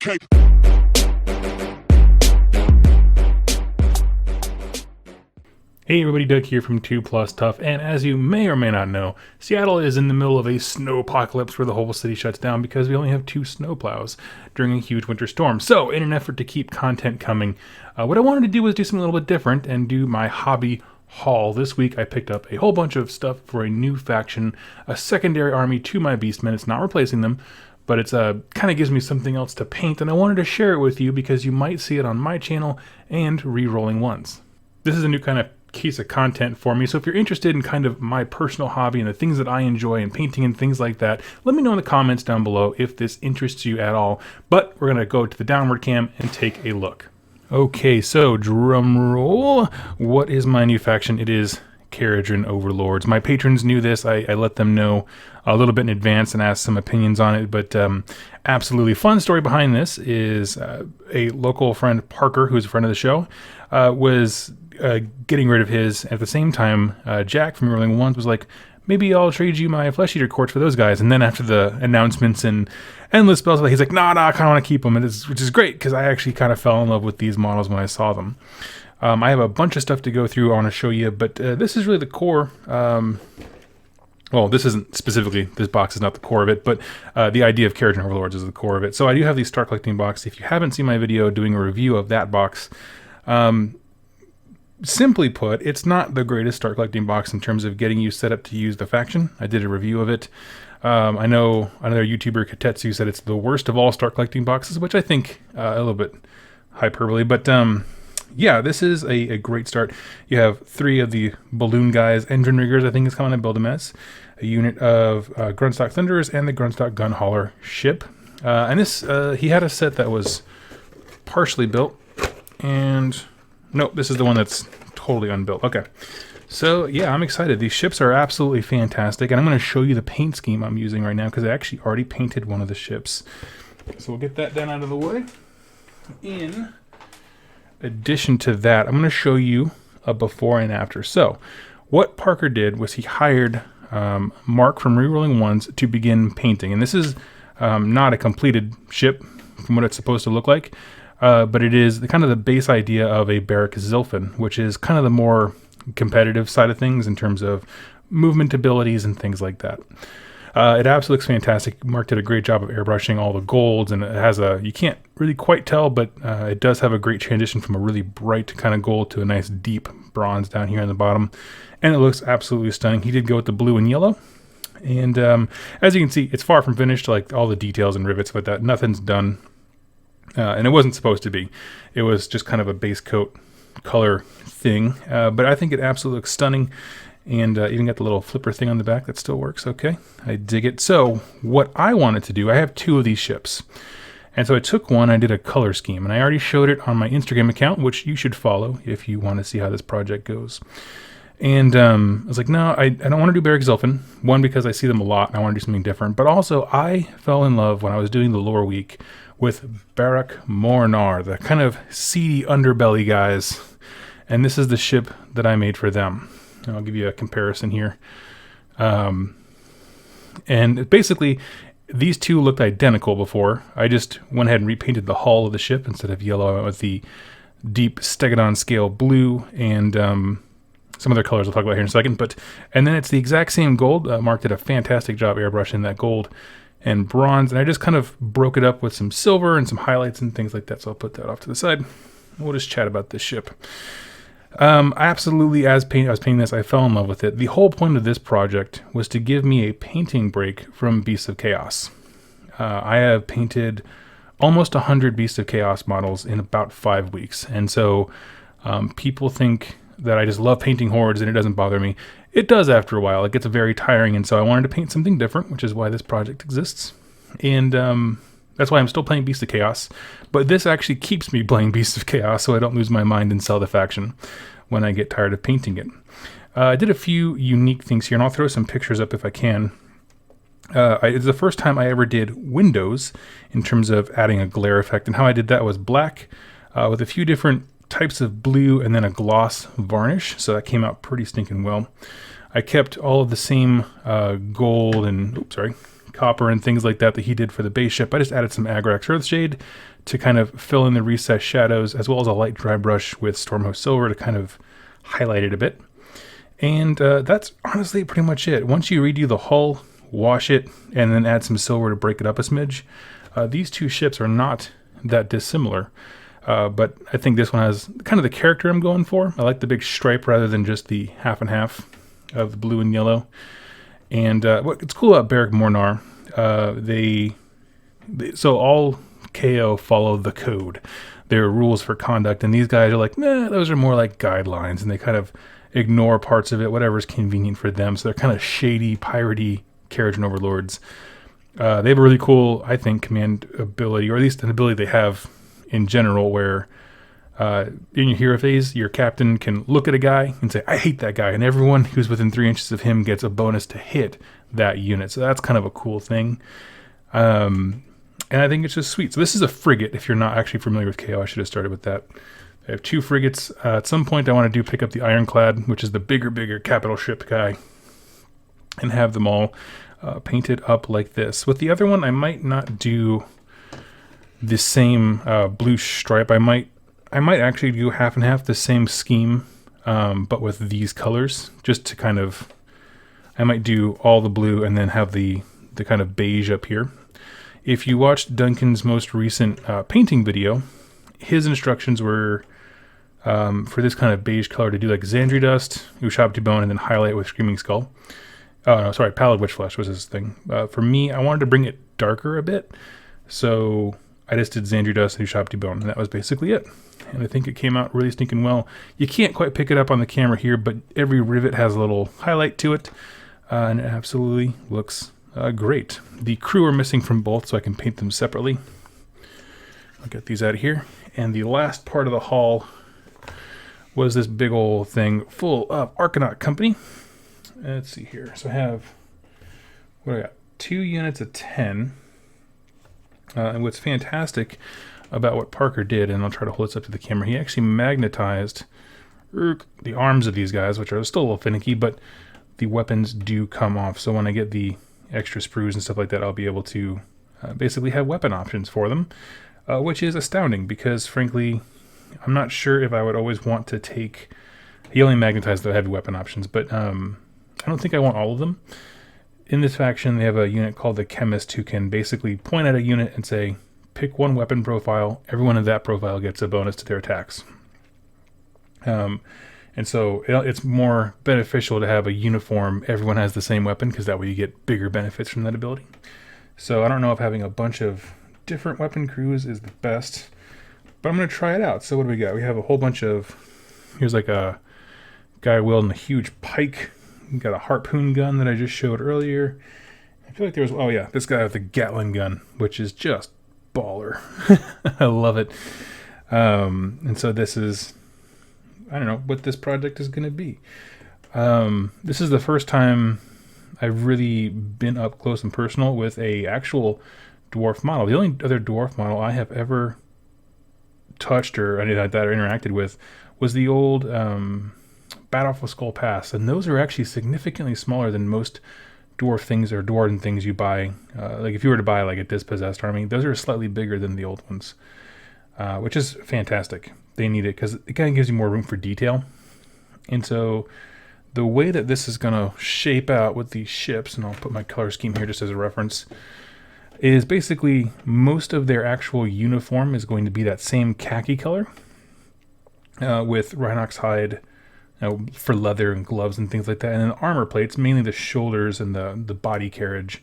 cape. Hey everybody, Doug here from 2 Plus Tough, and as you may or may not know, Seattle is in the middle of a snow apocalypse where the whole city shuts down because we only have 2 snowplows during a huge winter storm. So, in an effort to keep content coming, what I wanted to do was do something a little bit different and do my hobby haul. This week I picked up a whole bunch of stuff for a new faction, a secondary army to my Beastmen. It's not replacing them, but it's kind of gives me something else to paint, and I wanted to share it with you because you might see it on my channel and re-rolling ones. This is a new kind of case of content for me, so if you're interested in kind of my personal hobby and the things that I enjoy and painting and things like that, let me know in the comments down below if this interests you at all. But we're gonna go to the downward cam and take a look. Okay, so drum roll. What is my new faction? It is Kharadron Overlords. My patrons knew this. I let them know a little bit in advance and asked some opinions on it, but absolutely fun story behind this is a local friend, Parker, who's a friend of the show, was getting rid of his. At the same time, Jack from Rolling Ones was like, maybe I'll trade you my Flesh Eater Courts for those guys. And then after the announcements and endless spells, he's like, nah, I kind of want to keep them, which is great because I actually kind of fell in love with these models when I saw them. I have a bunch of stuff to go through I want to show you, but this is really the core. Well, this isn't specifically, this box is not the core of it, but the idea of Kharadron Overlords is the core of it. So I do have these Star Collecting box. If you haven't seen my video doing a review of that box, simply put, it's not the greatest Star Collecting box in terms of getting you set up to use the faction. I did a review of it. I know another YouTuber, Katetsu, said it's the worst of all Star Collecting boxes, which I think a little bit hyperbole, but yeah, this is a great start. You have 3 of the balloon guys, engine riggers, I think is coming to build them as, a unit of Grunstock Thunderers, and the Grunstock Gun Hauler ship. And this, he had a set that was partially built, and nope, this is the one that's totally unbuilt. Okay, so yeah, I'm excited. These ships are absolutely fantastic, and I'm going to show you the paint scheme I'm using right now because I actually already painted one of the ships. So we'll get that done out of the way. In addition to that, I'm going to show you a before and after. So what Parker did was he hired Mark from Rerolling Ones to begin painting, and this is not a completed ship from what it's supposed to look like. But it is kind of the base idea of a Barrack Zilfin, which is kind of the more competitive side of things in terms of movement abilities and things like that. It absolutely looks fantastic. Mark did a great job of airbrushing all the golds, and it has you can't really quite tell, but it does have a great transition from a really bright kind of gold to a nice deep bronze down here on the bottom. And it looks absolutely stunning. He did go with the blue and yellow. And as you can see, it's far from finished, like all the details and rivets like that. Nothing's done. And it wasn't supposed to be. It was just kind of a base coat color thing. But I think it absolutely looks stunning. And even got the little flipper thing on the back that still works. Okay, I dig it. So what I wanted to do, I have 2 of these ships. And so I took one, I did a color scheme. And I already showed it on my Instagram account, which you should follow if you want to see how this project goes. And I was like, no, I don't want to do Barrack Zilfin. One, because I see them a lot and I want to do something different. But also, I fell in love when I was doing the lore week with Barrack Mornar, the kind of seedy underbelly guys. And this is the ship that I made for them. And I'll give you a comparison here. And basically, these 2 looked identical before. I just went ahead and repainted the hull of the ship. Instead of yellow, I went with the deep Stegodon scale blue and some other colors I'll talk about here in a second. And then it's the exact same gold. Mark did a fantastic job airbrushing that gold and bronze, and I just kind of broke it up with some silver and some highlights and things like that, so I'll put that off to the side. We'll just chat about this ship. Absolutely, as I was painting this, I fell in love with it. The whole point of this project was to give me a painting break from Beasts of Chaos. I have painted almost 100 Beasts of Chaos models in about 5 weeks, and so people think that I just love painting hordes and it doesn't bother me. It does after a while. It gets very tiring, and so I wanted to paint something different, which is why this project exists. And that's why I'm still playing Beasts of Chaos. But this actually keeps me playing Beasts of Chaos so I don't lose my mind and sell the faction when I get tired of painting it. I did a few unique things here, and I'll throw some pictures up if I can. It's the first time I ever did windows in terms of adding a glare effect, and how I did that was black with a few different types of blue and then a gloss varnish, so that came out pretty stinking well. I kept all of the same gold and copper and things like that he did for the base ship. I just added some Agrax Earthshade to kind of fill in the recessed shadows, as well as a light dry brush with Stormhost Silver to kind of highlight it a bit. And that's honestly pretty much it. Once you redo the hull, wash it, and then add some silver to break it up a smidge, these two ships are not that dissimilar. But I think this one has kind of the character I'm going for. I like the big stripe rather than just the half and half of the blue and yellow. And what's cool about Barrack Mornar, so all KO follow the code. There are rules for conduct, and these guys are like, nah, those are more like guidelines, and they kind of ignore parts of it, whatever's convenient for them. So they're kind of shady, piratey carriage and overlords. They have a really cool, I think, command ability, or at least an ability they have in general, where in your hero phase, your captain can look at a guy and say, I hate that guy, and everyone who's within 3 inches of him gets a bonus to hit that unit. So that's kind of a cool thing. And I think it's just sweet. So this is a frigate. If you're not actually familiar with KO, I should have started with that. I have 2 frigates. At some point I want to pick up the Ironclad, which is the bigger capital ship guy, and have them all painted up like this. With the other one, I might not do the same blue stripe. I might actually do half and half the same scheme, but with these colors, just to kind of, I might do all the blue and then have the kind of beige up here. If you watched Duncan's most recent painting video, his instructions were for this kind of beige color to do like Xandri Dust, Ushabti Bone, and then highlight with Screaming Skull. Oh, no, sorry, Pallid Witch Flesh was his thing. For me, I wanted to bring it darker a bit, so I just did Xandri Dust and Ushabti Bone, and that was basically it. And I think it came out really stinking well. You can't quite pick it up on the camera here, but every rivet has a little highlight to it, and it absolutely looks great. The crew are missing from both, so I can paint them separately. I'll get these out of here. And the last part of the haul was this big old thing full of Arcanaut Company. Let's see here. So I have, what do I got? 2 units of 10. And what's fantastic about what Parker did, and I'll try to hold this up to the camera, he actually magnetized the arms of these guys, which are still a little finicky, but the weapons do come off. So when I get the extra sprues and stuff like that, I'll be able to basically have weapon options for them, which is astounding because, frankly, I'm not sure if I would always want to take... He only magnetized the heavy weapon options, but I don't think I want all of them. In this faction, they have a unit called the Chemist who can basically point at a unit and say, pick one weapon profile. Everyone in that profile gets a bonus to their attacks. And so it's more beneficial to have a uniform, everyone has the same weapon, because that way you get bigger benefits from that ability. So I don't know if having a bunch of different weapon crews is the best, but I'm going to try it out. So what do we got? We have a whole bunch of, here's like a guy wielding a huge pike. We got a harpoon gun that I just showed earlier. I feel like there was, oh yeah, this guy with the Gatling gun, which is just baller. I love it. And so this is, I don't know what this project is going to be. This is the first time I've really been up close and personal with a actual dwarf model. The only other dwarf model I have ever touched or anything like that or interacted with was the old Battle for Skull Pass, and those are actually significantly smaller than most dwarf things or dwarven things you buy. Like if you were to buy like a Dispossessed army, those are slightly bigger than the old ones, which is fantastic. They need it because it kind of gives you more room for detail. And so the way that this is going to shape out with these ships, and I'll put my color scheme here just as a reference, is basically most of their actual uniform is going to be that same khaki color with Rhinox hide for leather and gloves and things like that. And then armor plates, mainly the shoulders and the body carriage,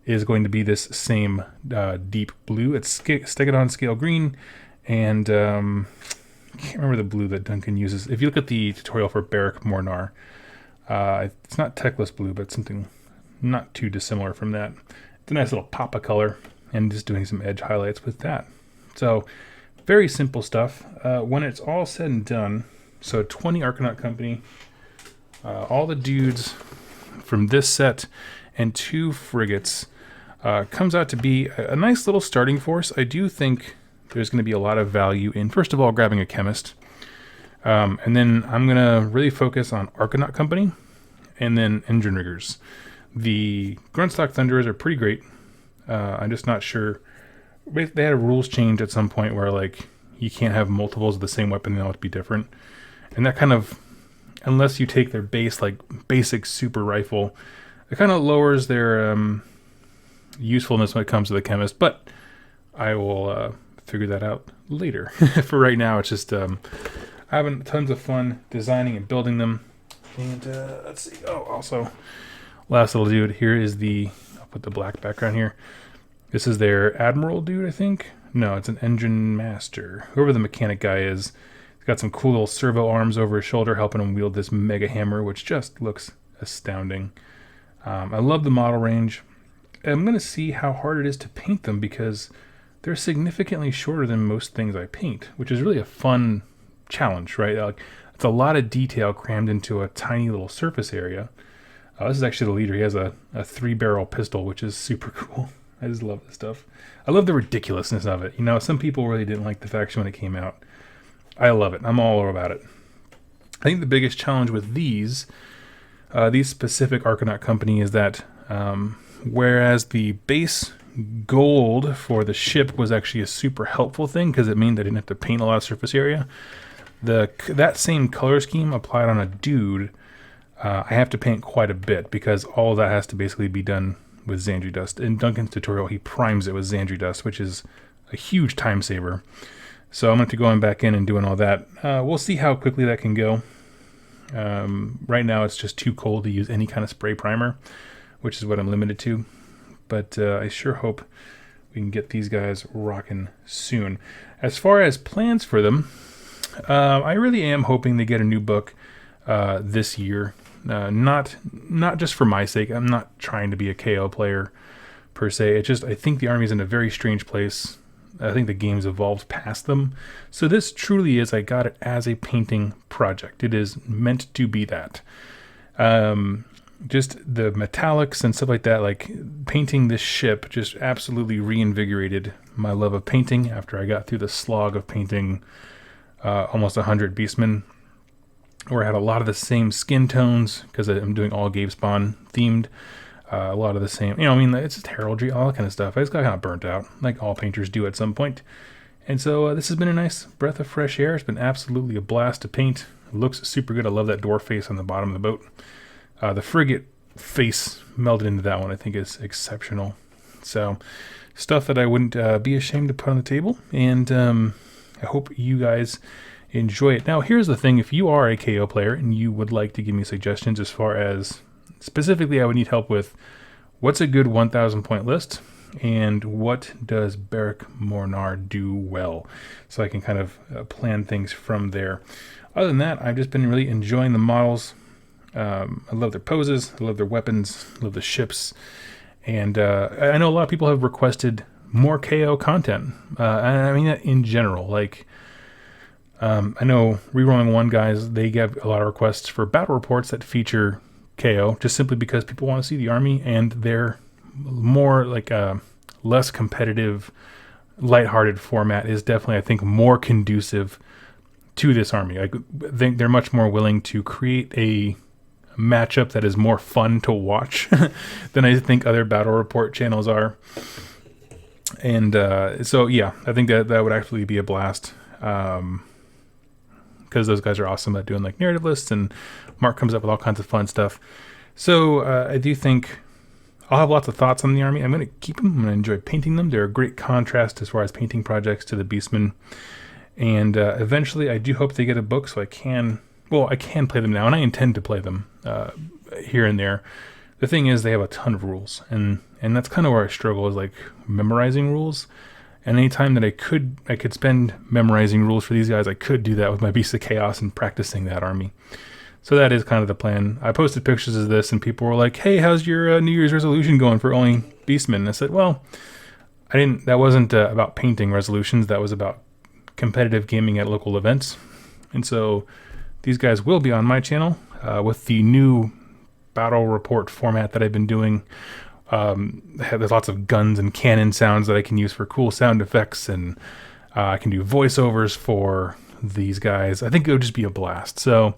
is going to be this same deep blue. It's Stegodon scale green, and I can't remember the blue that Duncan uses. If you look at the tutorial for Barrack Mornar, it's not Teclis blue, but something not too dissimilar from that. It's a nice little pop of color, and just doing some edge highlights with that. So very simple stuff. When it's all said and done, so 20 Arcanaut Company, all the dudes from this set and 2 frigates comes out to be a nice little starting force. I do think there's going to be a lot of value in, first of all, grabbing a Chemist. And then I'm going to really focus on Arcanaut Company and then Engine Riggers. The Gruntstock Thunderers are pretty great. I'm just not sure. They had a rules change at some point where like you can't have multiples of the same weapon; they all have to be different. And that kind of, unless you take their basic super rifle, it kind of lowers their usefulness when it comes to the chemist. But I will figure that out later. For right now, it's just having tons of fun designing and building them. And let's see. Oh, also, last little dude here is I'll put the black background here. This is their Admiral dude, I think. No, it's an Engine Master. Whoever the mechanic guy is. He's got some cool little servo arms over his shoulder helping him wield this mega hammer, which just looks astounding. I love the model range. I'm going to see how hard it is to paint them because they're significantly shorter than most things I paint, which is really a fun challenge, right? Like, it's a lot of detail crammed into a tiny little surface area. This is actually the leader. He has a 3-barrel pistol, which is super cool. I just love this stuff. I love the ridiculousness of it. You know, some people really didn't like the faction when it came out. I love it. I'm all about it. I think the biggest challenge with these specific Argonaut company is that whereas the base gold for the ship was actually a super helpful thing because it meant they didn't have to paint a lot of surface area, that same color scheme applied on a dude, I have to paint quite a bit because all of that has to basically be done with Xandri Dust. In Duncan's tutorial, he primes it with Xandri Dust, which is a huge time saver. So I'm going to be going back in and doing all that. We'll see how quickly that can go. Right now it's just too cold to use any kind of spray primer, which is what I'm limited to. But I sure hope we can get these guys rocking soon. As far as plans for them, I really am hoping they get a new book this year. Not just for my sake. I'm not trying to be a KO player per se. It's just I think the army's in a very strange place. I think the game's evolved past them. So this truly is, I got it as a painting project. It is meant to be that. Just the metallics and stuff like that, like painting this ship just absolutely reinvigorated my love of painting after I got through the slog of painting almost 100 Beastmen, where I had a lot of the same skin tones because I'm doing all Gavespawn themed. A lot of the same, it's just heraldry, all that kind of stuff. I just got kind of burnt out, like all painters do at some point. And so this has been a nice breath of fresh air. It's been absolutely a blast to paint. It looks super good. I love that door face on the bottom of the boat. The frigate face melded into that one, I think, is exceptional. So stuff that I wouldn't be ashamed to put on the table. And I hope you guys enjoy it. Now, here's the thing. If you are a KO player and you would like to give me suggestions as far as, specifically, I would need help with what's a good 1,000 point list and what does Beric Mornar do well, so I can kind of plan things from there. Other than that, I've just been really enjoying the models. I love their poses, I love their weapons, I love the ships, and I know a lot of people have requested more KO content, and I mean that in general. Like, I know Rerolling One guys, they get a lot of requests for battle reports that feature KO, just simply because people want to see the army, and they're more like a less competitive, lighthearted format is definitely, I think, more conducive to this army. I think they're much more willing to create a matchup that is more fun to watch than I think other battle report channels are. And so yeah, I think that would actually be a blast, because those guys are awesome at doing like narrative lists, and Mark comes up with all kinds of fun stuff. So I do think I'll have lots of thoughts on the army. I'm going to keep them. I'm going to enjoy painting them. They're a great contrast as far as painting projects to the Beastmen. And eventually I do hope they get a book so I can play them now, and I intend to play them here and there. The thing is, they have a ton of rules, and that's kind of where I struggle, is like memorizing rules. And anytime that I could spend memorizing rules for these guys, I could do that with my Beast of Chaos and practicing that army. So that is kind of the plan. I posted pictures of this, and people were like, "Hey, how's your New Year's resolution going for only Beastmen?" And I said, "Well, that wasn't about painting resolutions. That was about competitive gaming at local events." And so these guys will be on my channel with the new battle report format that I've been doing. There's lots of guns and cannon sounds that I can use for cool sound effects, and I can do voiceovers for these guys. I think it would just be a blast. So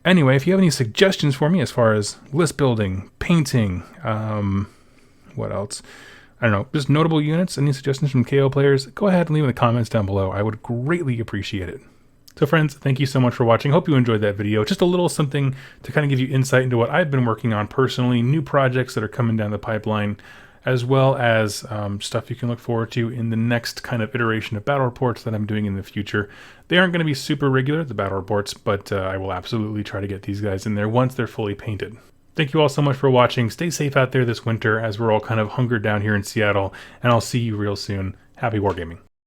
anyway, if you have any suggestions for me as far as list building, painting, what else? I don't know, just notable units, any suggestions from KO players, go ahead and leave in the comments down below. I would greatly appreciate it. So friends, thank you so much for watching. Hope you enjoyed that video. Just a little something to kind of give you insight into what I've been working on personally, new projects that are coming down the pipeline, as well as stuff you can look forward to in the next kind of iteration of battle reports that I'm doing in the future. They aren't going to be super regular, the battle reports, but I will absolutely try to get these guys in there once they're fully painted. Thank you all so much for watching. Stay safe out there this winter as we're all kind of hungered down here in Seattle, and I'll see you real soon. Happy wargaming.